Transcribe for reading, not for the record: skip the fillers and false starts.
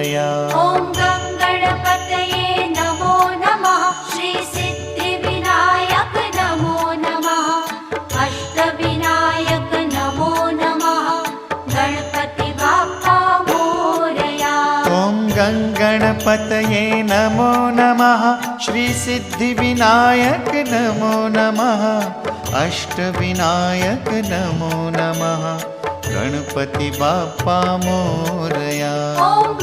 मोरया। ॐ गं गणपतये नमो नमः। श्री सिद्धिविनायक नमो नमः। अष्टविनायक नमो नमः। गणपति बाप्पा मोरया। ॐ गं गणपतये नमो नमः। श्री सिद्धिविनायक नमो नमः। अष्टविनायक नमो नमः। गणपति बाप्पा मोरया। ॐ